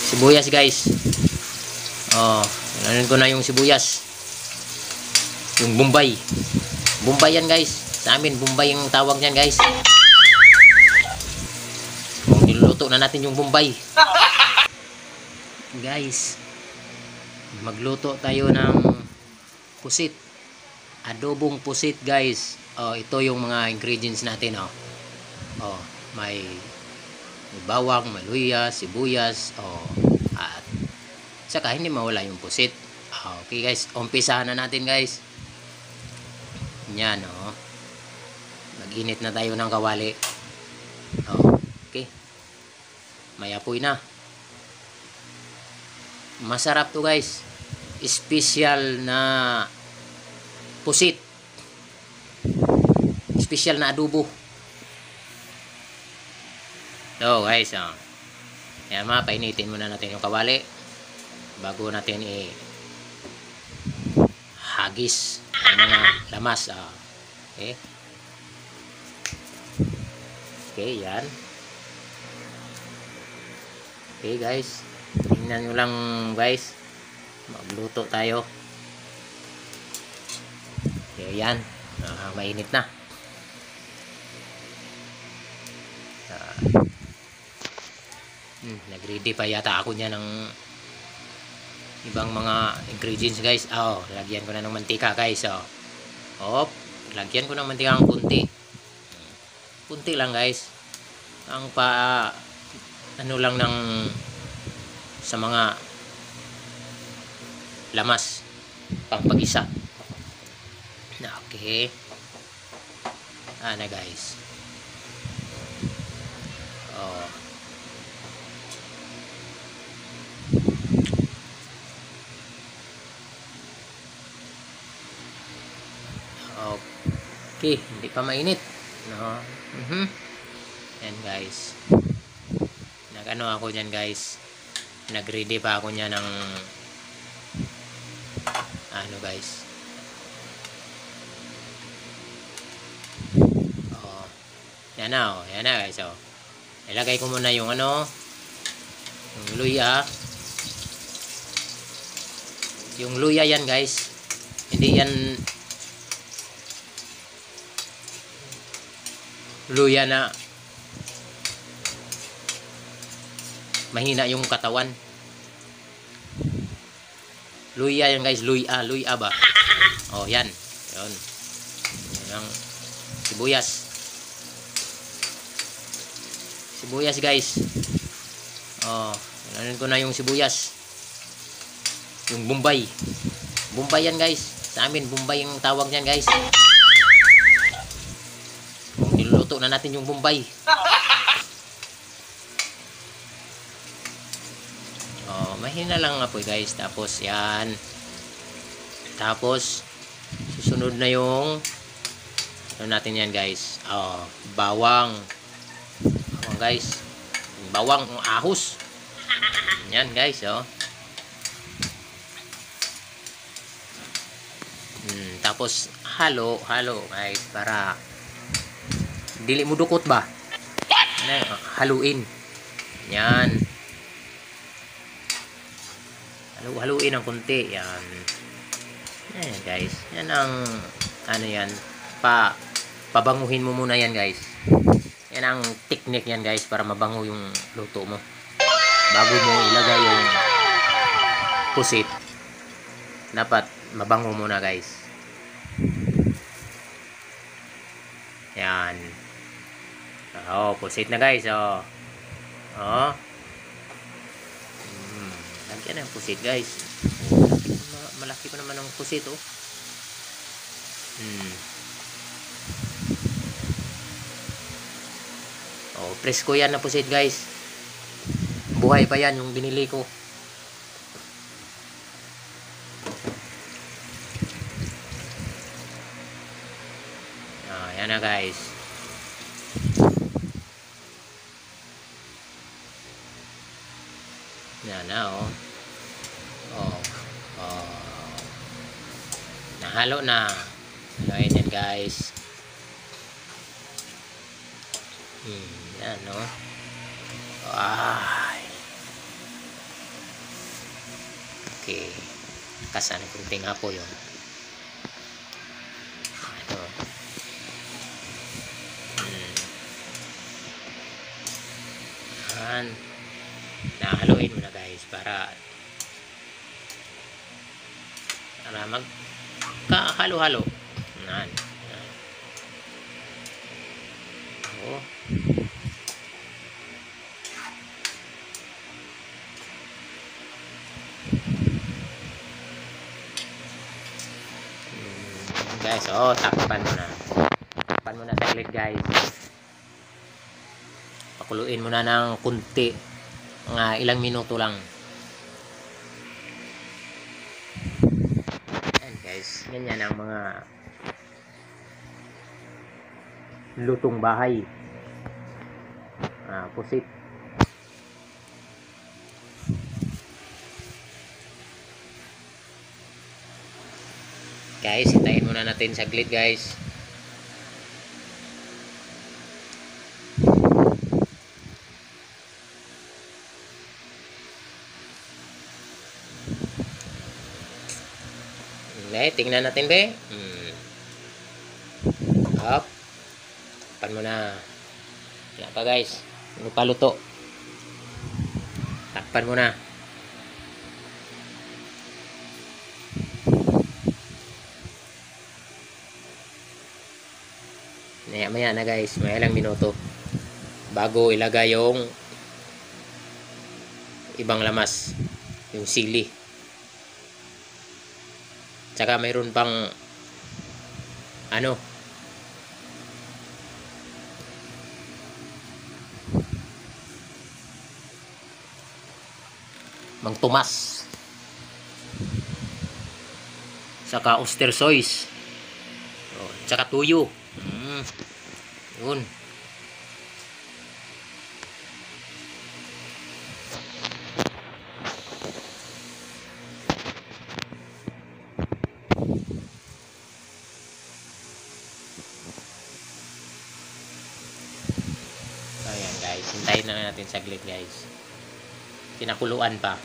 sibuyas guys. Oh, inanin ko na yung sibuyas. Yung Bombay. Bombay yan guys. Sa amin, Bombay yung tawag niyan guys. Oh, niluluto na natin yung Bombay. Guys, magluto tayo ng pusit. Adobong pusit guys. Oh, ito yung mga ingredients natin. Oh, may bawang, may luya, sibuyas. Oh, at saka hindi mawala yung pusit. Okay guys, umpisahan na natin guys. Yan mag-init na tayo ng kawali. Okay, may apoy na. Masarap to guys, special na pusit, special na adobo. So guys, yan, painitin muna natin yung kawali bago natin hagis ang mga lamas. Okay. Okay, yan. Okay guys, tingnan nyo lang guys, magluto tayo. Okay, yan. Mainit na. Nag-ready pa yata ako niya ng ibang mga ingredients guys. Lagyan ko na ng mantika guys. Lagyan ko ng mantika ng kunti. Kunti lang guys. Ang ano lang ng sa mga lamas pangpag-isa. Okay. Na guys. Okay, hindi pa mainit. Yan guys. Nag-ano ako dyan guys. Nag-ready pa ako niya ng ano guys. Yan na yan na guys. Ilagay ko muna yung yung luya. Yung luya yan guys. Hindi yan luya na mahina yung katawan. Luya yan guys, luya ba? Yan. Yun. Yan ang sibuyas. Sibuyas guys. Inanin ko na yung sibuyas. Yung Bombay. Bombay yan guys. Sa amin, Bombay yung tawag niyan guys. Niluluto na natin yung Bombay. Mahina lang apoy guys. Tapos yan. Tapos susunod na yung ano natin yan guys. Bawang. Bawang guys. Bawang ahos. Yan guys. Tapos halo guys para dili mo dukot ba? Haluin. Yan. Haluin ng konti. Yan. Yan guys. Yan ang ano yan. Pabanguhin mo muna yan guys. Yan ang technique yan guys para mabango yung luto mo. Bago mo ilagay yung pusit, dapat mabango muna guys. Yan. Pusit na guys. Lagyan ng pusit guys. Malaki pa naman ang pusit presko yan na pusit guys. Buhay pa yan yung binili ko. Yan na guys. Yan na nahalo na. Haluin yan guys. Yan Okay. Kasan kunting apoy yun. Ito. Yan. Nahaluin mo na guys para magkahalo-halo. Yan. Oh. Guys, takpan mo na. Takpan mo na saglit guys. Pakuluin mo na ng kunti. Mga ilang minuto lang. Ayan guys, ganyan ang mga lutong bahay. Pusit. Guys, hintayin muna natin saglit guys. Okay, tingnan natin be. Up. Takpan mo na. Yan pa guys. Ano pa luto? Takpan mo na. Maya na guys, may ilang minuto bago ilagay yung ibang lamas, yung sili. Tsaka mayroon pang Mang Tomas, saka oyster sauce, tsaka tuyo. Yun. Ayan guys, hintayin na natin saglit guys. Kinakuluan pa.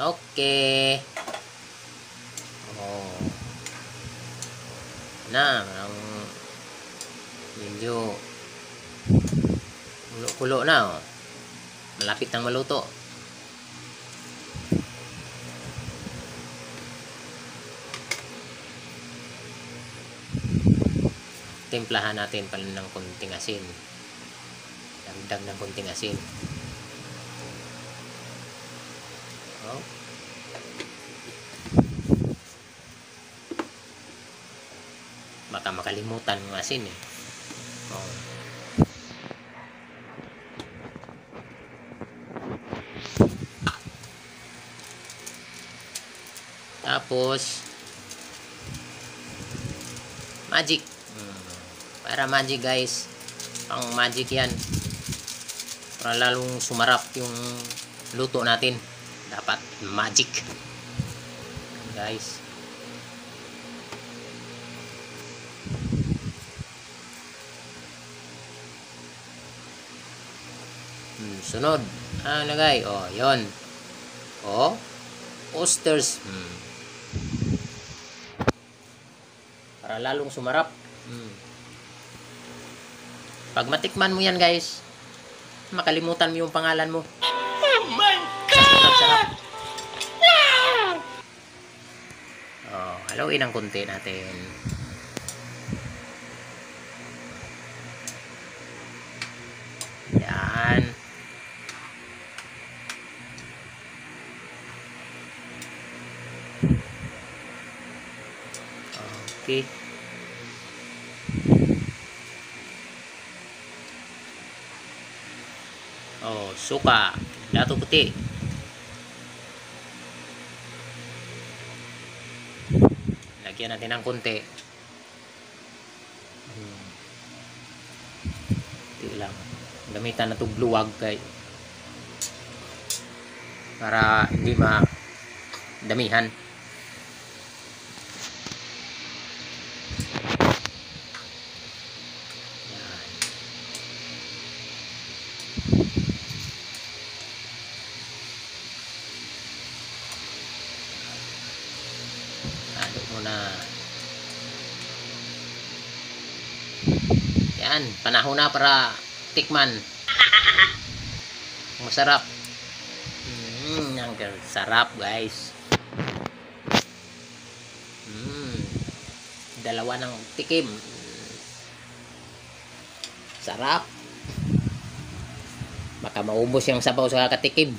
Okay. Medyo kulo na. Malapit nang maluto. Timplahan natin pala ng konting asin. Dagdag ng konting asin. Baka makalimutan ng asin eh. Tapos magic. Para magic guys. Pang magic yan. Para lalong sumarap yung luto natin. Dapat magic. Guys. Sunod. Lagay. Yon. Oysters. Para lalong sumarap. Pag matikman mo yan guys, makalimutan mo yung pangalan mo. Oh my God! Sarap. Haluin ang konti natin. Yan. Okay. Suka, dato puti. Lagyan natin ng konti. Ito lang. Gamitan na itong bluwag para hindi ma-damihan. panahon na. Yan, panahon na para tikman. Masarap. Ang sarap guys. Dalawa ng tikim. Sarap. Baka maubos yung sabaw sa kakatikim.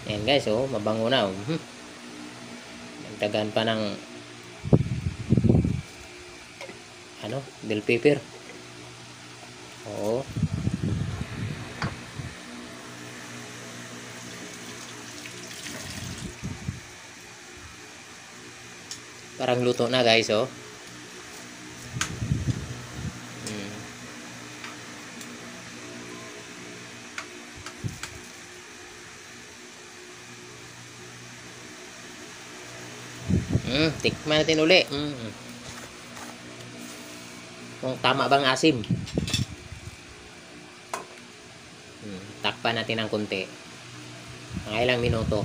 Ayan guys, oh, mabango na. Dagdagan pa ng ano, bell pepper. Oo. Parang luto na guys, oh. Tikman natin uli. Kung tama bang asim. Takpan natin ng konti. Mga ilang minuto.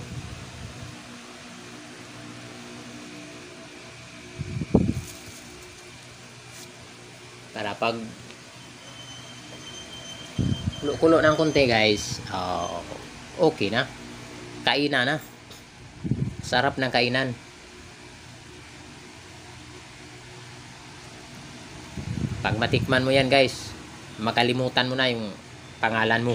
Para pag kulo ng konti guys, okay na. Kainan na. Sarap ng kainan. Pag matikman mo yan guys, makalimutan mo na yung pangalan mo.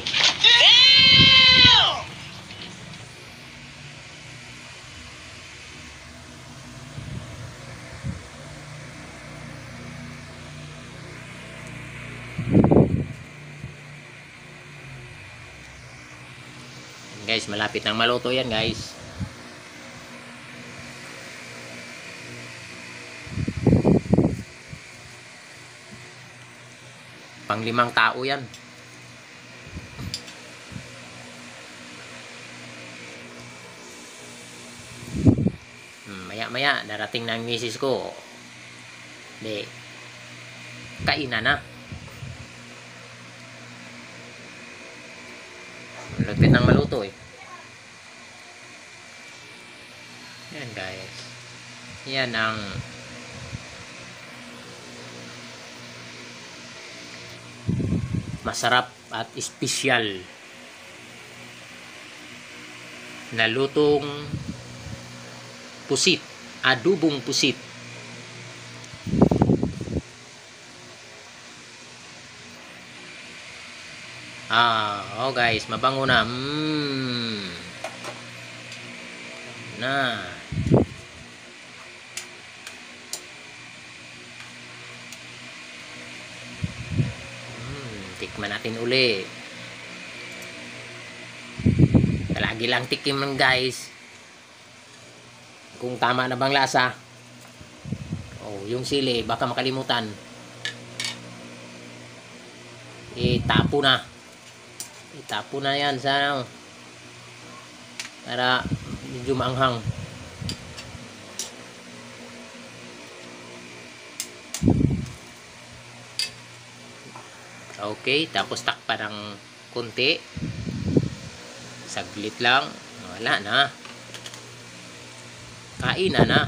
Guys, malapit nang maluto yan guys. Pang 5 tao yan. Maya maya darating na ang misis ko. Di kainan na. Malapit nang maluto eh. Yan guys. Yan ang masarap at espesyal na lutong pusit, adobong pusit. Oh guys, mabango na. Na. Tikman natin uli. Lagi lang tikim lang guys. Kung tama na bang lasa. Oh, yung sili baka makalimutan. Itapo na. Itapo na yan sa para medyo maanghang. Okay, tapos takpan ng konti. Saglit lang. Wala na. Kainan na.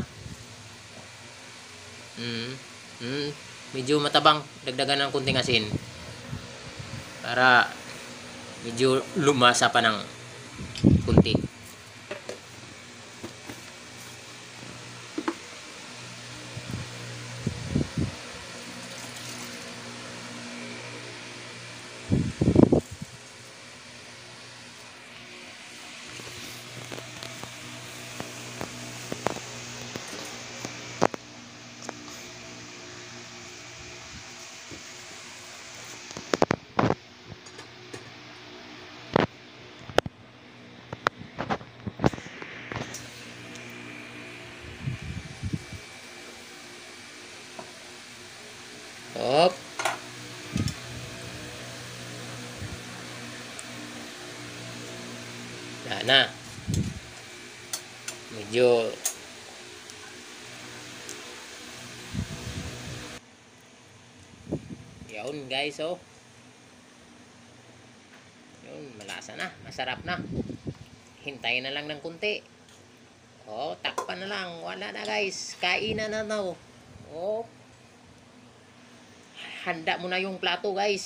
Medyo matabang. Dagdagan ng konting asin. Para medyo lumasa pa ng konti. Hop. Wala na. Medyo yun guys, oh. Yun, malasa na, masarap na. Hintayin na lang ng kunti. Oh, takpan na lang. Wala na guys. Kainan na daw. Oh. Handa mo na yung plato guys.